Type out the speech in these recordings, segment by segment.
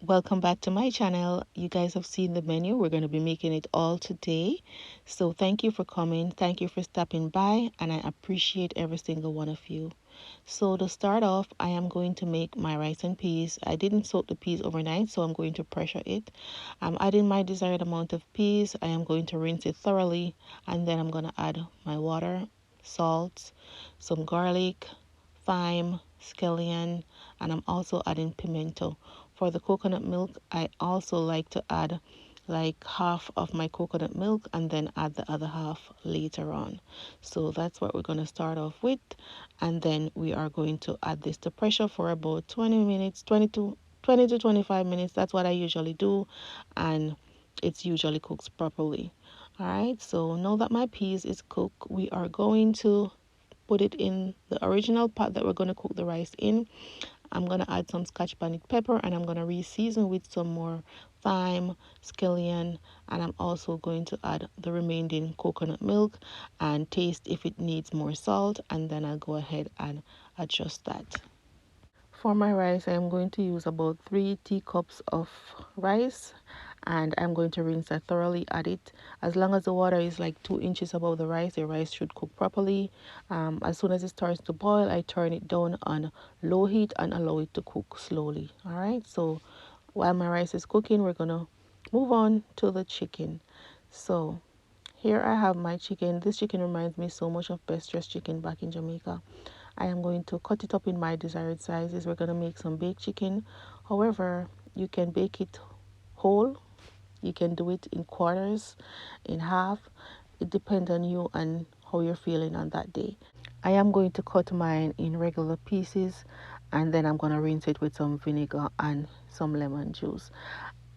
Welcome back to my channel. You guys have seen the menu. We're going to be making it all today. So thank you for coming. Thank you for stopping by, and I appreciate every single one of you. So to start off, I am going to make my rice and peas. I didn't soak the peas overnight, so I'm going to pressure it. I'm adding my desired amount of peas. I am going to rinse it thoroughly, and then I'm going to add my water, salt, some garlic, thyme, scallion, and I'm also adding pimento. For the coconut milk, I also like to add like half of my coconut milk and then add the other half later on. So that's what we're going to start off with, and then we are going to add this to pressure for about 20 minutes, 20 to 25 minutes. That's what I usually do, and it's usually cooked properly. All right, so now that my peas is cooked, we are going to put it in the original pot that we're going to cook the rice in. I'm going to add some Scotch bonnet pepper, and I'm going to re-season with some more thyme, scallion, and I'm also going to add the remaining coconut milk and taste if it needs more salt, and then I'll go ahead and adjust that. For my rice, I am going to use about 3 teacups of rice, and I'm going to rinse that thoroughly. Add it as long as the water is like 2 inches above the rice should cook properly. As soon as it starts to boil, I turn it down on low heat and allow it to cook slowly. All right, so while my rice is cooking, we're gonna move on to the chicken. So here I have my chicken. This chicken reminds me so much of best dressed chicken back in Jamaica. I am going to cut it up in my desired sizes. We're going to make some baked chicken. However, you can bake it whole. You can do it in quarters, in half. It depends on you and how you're feeling on that day. I am going to cut mine in regular pieces, and then I'm going to rinse it with some vinegar and some lemon juice.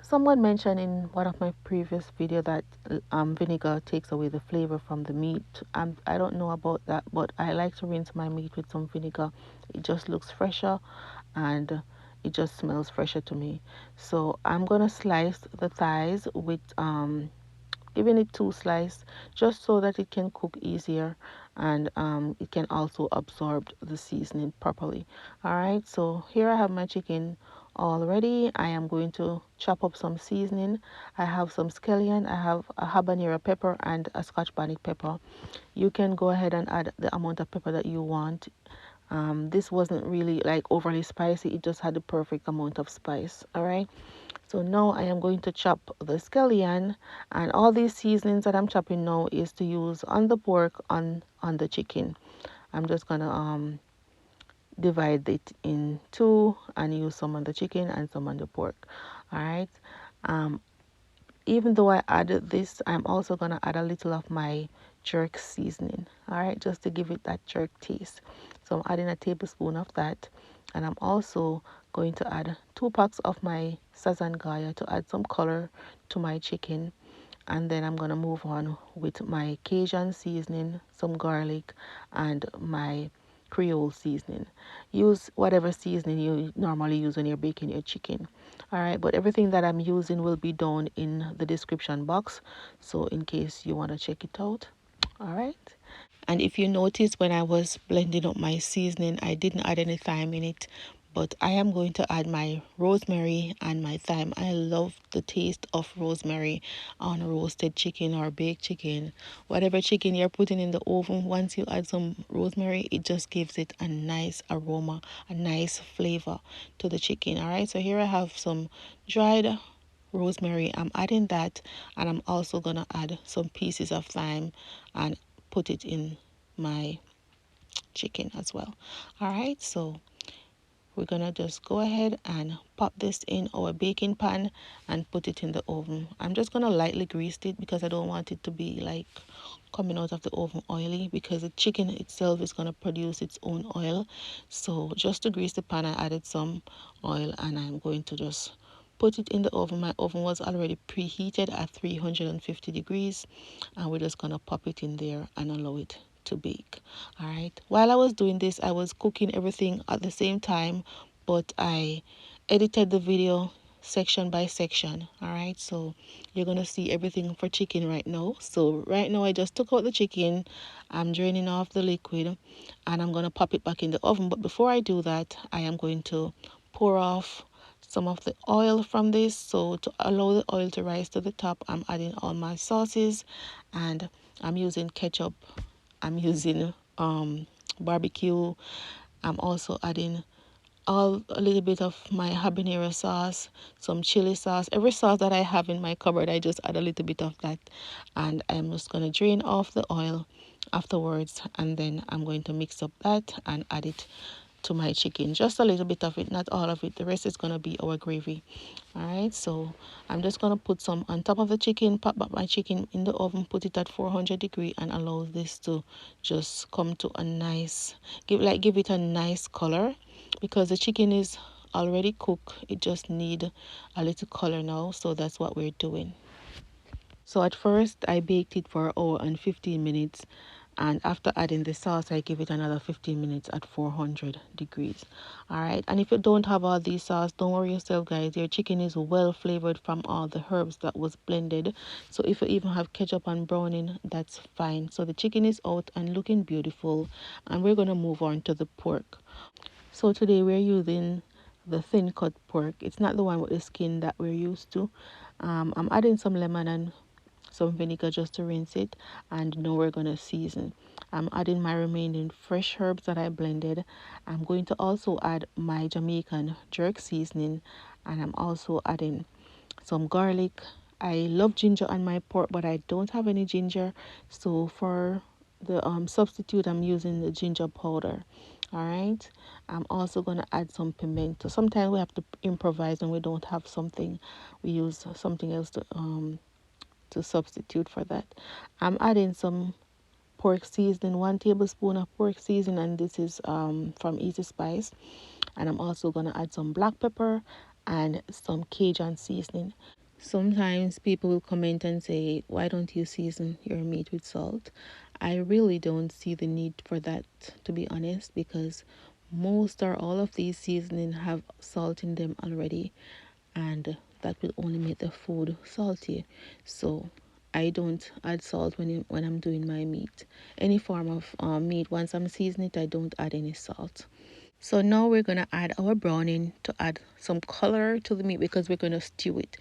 Someone mentioned in one of my previous video that vinegar takes away the flavor from the meat. I don't know about that, but I like to rinse my meat with some vinegar. It just looks fresher, and it just smells fresher to me. So I'm gonna slice the thighs with giving it 2 slices, just so that it can cook easier, and it can also absorb the seasoning properly. All right, so here I have my chicken all ready. I am going to chop up some seasoning. I have some scallion, I have a habanero pepper and a Scotch bonnet pepper. You can go ahead and add the amount of pepper that you want. This wasn't really like overly spicy, it just had the perfect amount of spice. All right, so now I am going to chop the scallion, and all these seasonings that I'm chopping now is to use on the pork, on the chicken. I'm just gonna divide it in two and use some on the chicken and some on the pork. All right, um even though I added this, I'm also gonna add a little of my jerk seasoning, all right, just to give it that jerk taste. So I'm adding a tablespoon of that, and I'm also going to add 2 packs of my sazon Goya to add some color to my chicken. And then I'm gonna move on with my Cajun seasoning, some garlic, and my creole seasoning. Use whatever seasoning you normally use when you're baking your chicken. All right, but everything that I'm using will be down in the description box, so in case you want to check it out. All right, and if you notice, when I was blending up my seasoning, I didn't add any thyme in it, but I am going to add my rosemary and my thyme. I love the taste of rosemary on roasted chicken or baked chicken. Whatever chicken you're putting in the oven, once you add some rosemary, it just gives it a nice aroma, a nice flavor to the chicken. All right, so here I have some dried rosemary. I'm adding that, and I'm also gonna add some pieces of thyme and put it in my chicken as well. All right, so we're gonna just go ahead and pop this in our baking pan and put it in the oven. I'm just gonna lightly grease it because I don't want it to be like coming out of the oven oily, because the chicken itself is gonna produce its own oil. So just to grease the pan, I added some oil, and I'm going to just put it in the oven. My oven was already preheated at 350 degrees, and we're just gonna pop it in there and allow it to bake. All right, while I was doing this, I was cooking everything at the same time, but I edited the video section by section. All right, so you're gonna see everything for chicken right now. So right now I just took out the chicken, I'm draining off the liquid, and I'm gonna pop it back in the oven. But before I do that, I am going to pour off some of the oil from this. So to allow the oil to rise to the top, I'm adding all my sauces, and I'm using ketchup, I'm using barbecue. I'm also adding a little bit of my habanero sauce, some chili sauce. Every sauce that I have in my cupboard, I just add a little bit of that, and I'm just going to drain off the oil afterwards, and then I'm going to mix up that and add it to my chicken, just a little bit of it, not all of it. The rest is going to be our gravy. All right, so I'm just going to put some on top of the chicken, pop back my chicken in the oven, put it at 400 degree, and allow this to just come to a nice, give it a nice color, because the chicken is already cooked. It just need a little color now, so that's what we're doing. So at first I baked it for an hour and 15 minutes, and after adding the sauce I give it another 15 minutes at 400 degrees. All right, and if you don't have all these sauce, don't worry yourself guys, your chicken is well flavored from all the herbs that was blended. So if you even have ketchup and browning, that's fine. So the chicken is out and looking beautiful, and we're going to move on to the pork. So today we're using the thin cut pork. It's not the one with the skin that we're used to. I'm adding some lemon and some vinegar just to rinse it, and now we're going to season. I'm adding my remaining fresh herbs that I blended. I'm going to also add my Jamaican jerk seasoning, and I'm also adding some garlic. I love ginger on my pork, but I don't have any ginger, so for the substitute I'm using the ginger powder. All right, I'm also going to add some pimento. Sometimes we have to improvise when we don't have something, we use something else to substitute for that. I'm adding some pork seasoning, 1 tablespoon of pork seasoning, and this is from Easy Spice. And I'm also going to add some black pepper and some Cajun seasoning. Sometimes people will comment and say, why don't you season your meat with salt? I really don't see the need for that, to be honest, because most or all of these seasoning have salt in them already, and that will only make the food salty. So I don't add salt when I'm doing my meat. Any form of meat, once I'm seasoning it, I don't add any salt. So now we're going to add our browning to add some color to the meat, because we're going to stew it.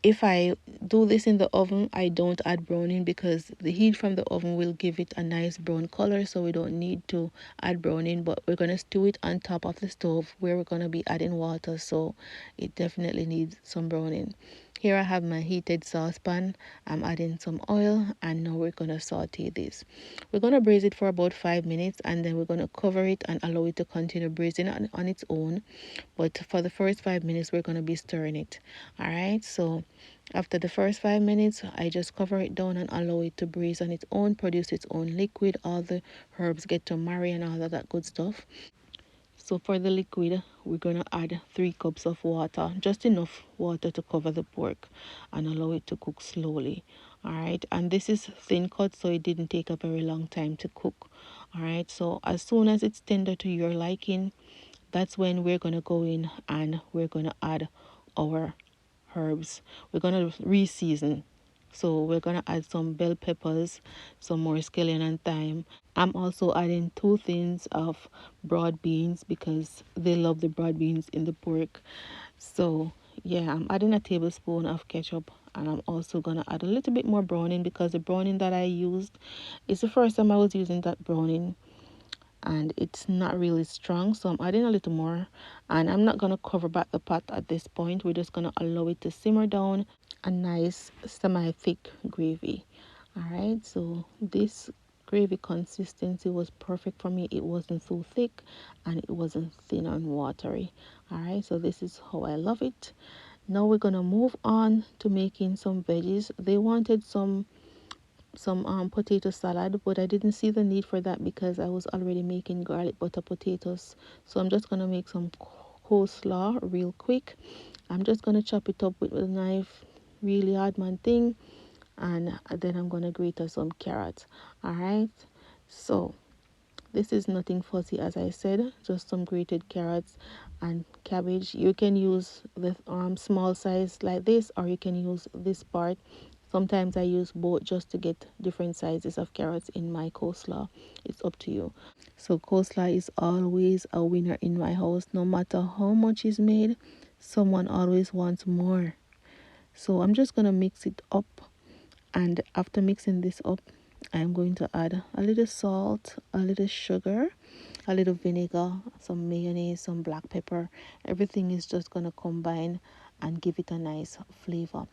If I do this in the oven, I don't add browning because the heat from the oven will give it a nice brown color, so we don't need to add browning. But we're going to stew it on top of the stove where we're going to be adding water, so it definitely needs some browning. Here I have my heated saucepan. I'm adding some oil, and now we're going to saute this. We're going to braise it for about 5 minutes, and then we're going to cover it and allow it to continue braising on its own. But for the first 5 minutes, we're going to be stirring it. All right, so after the first 5 minutes, I just cover it down and allow it to braise on its own, produce its own liquid. All the herbs get to marry and all of that good stuff. So for the liquid, we're going to add 3 cups of water, just enough water to cover the pork, and allow it to cook slowly. All right, and this is thin cut, so it didn't take a very long time to cook. All right, so as soon as it's tender to your liking, that's when we're going to go in and we're going to add our herbs. We're going to re-season. So we're going to add some bell peppers, some more scallion and thyme. I'm also adding 2 tins of broad beans because they love the broad beans in the pork. So yeah, I'm adding a tablespoon of ketchup, and I'm also going to add a little bit more browning because the browning that I used is the first time I was using that browning, and it's not really strong, so I'm adding a little more. And I'm not going to cover back the pot at this point. We're just going to allow it to simmer down, a nice semi-thick gravy. All right, so this gravy consistency was perfect for me. It wasn't too thick and it wasn't thin and watery. All right, so this is how I love it. Now we're going to move on to making some veggies. They wanted some potato salad, but I didn't see the need for that because I was already making garlic butter potatoes. So I'm just gonna make some coleslaw real quick. I'm just gonna chop it up with a knife, really hard man thing, and then I'm gonna grate some carrots. All right, so this is nothing fussy, as I said, just some grated carrots and cabbage. You can use the small size like this, or you can use this part. Sometimes I use both just to get different sizes of carrots in my coleslaw. It's up to you. So coleslaw is always a winner in my house, no matter how much is made. someone always wants more. So I'm just gonna mix it up, and after mixing this up, I'm going to add a little salt, a little sugar, a little vinegar, some mayonnaise, some black pepper. Everything is just gonna combine and give it a nice flavor.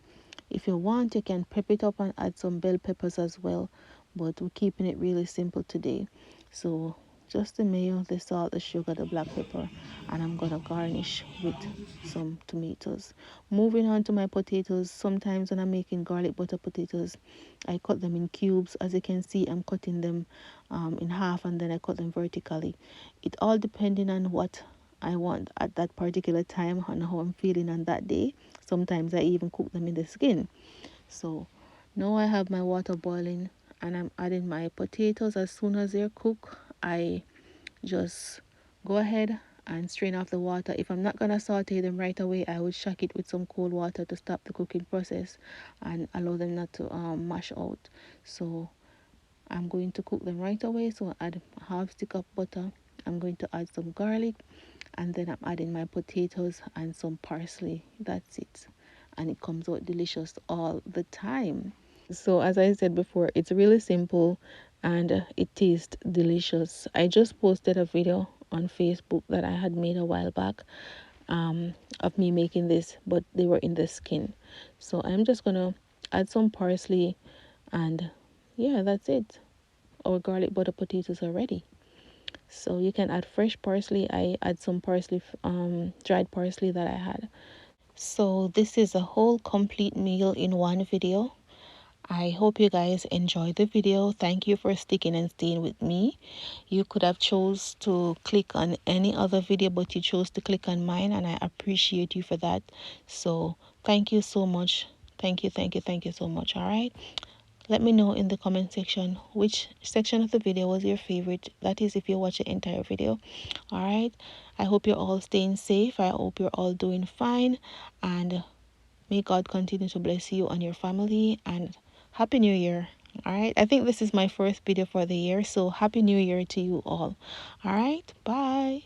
If you want, you can prep it up and add some bell peppers as well, but we're keeping it really simple today. So just the mayo, the salt, the sugar, the black pepper, and I'm gonna garnish with some tomatoes. Moving on to my potatoes. Sometimes when I'm making garlic butter potatoes, I cut them in cubes. As you can see, I'm cutting them in half, and then I cut them vertically. It all depending on what I want at that particular time and how I'm feeling on that day. Sometimes I even cook them in the skin. So now I have my water boiling, and I'm adding my potatoes. As soon as they're cooked, I just go ahead and strain off the water. If I'm not gonna saute them right away, I would shock it with some cold water to stop the cooking process and allow them not to mash out. So I'm going to cook them right away. So I add half stick of butter. I'm going to add some garlic, and then I'm adding my potatoes and some parsley. That's it, and it comes out delicious all the time. So as I said before, it's really simple, and it tastes delicious. I just posted a video on Facebook that I had made a while back, of me making this, but they were in the skin. So I'm just gonna add some parsley, and yeah, that's it. Our garlic butter potatoes are ready. So you can add fresh parsley. I add some parsley, dried parsley that I had. So this is a whole complete meal in one video. I hope you guys enjoyed the video. Thank you for sticking and staying with me. You could have chose to click on any other video, but you chose to click on mine, and I appreciate you for that. So thank you so much. Thank you, thank you, thank you so much. All right. Let me know in the comment section which section of the video was your favorite. That is, if you watch the entire video. All right. I hope you're all staying safe. I hope you're all doing fine. And may God continue to bless you and your family. And Happy New Year. All right. I think this is my first video for the year. So Happy New Year to you all. All right. Bye.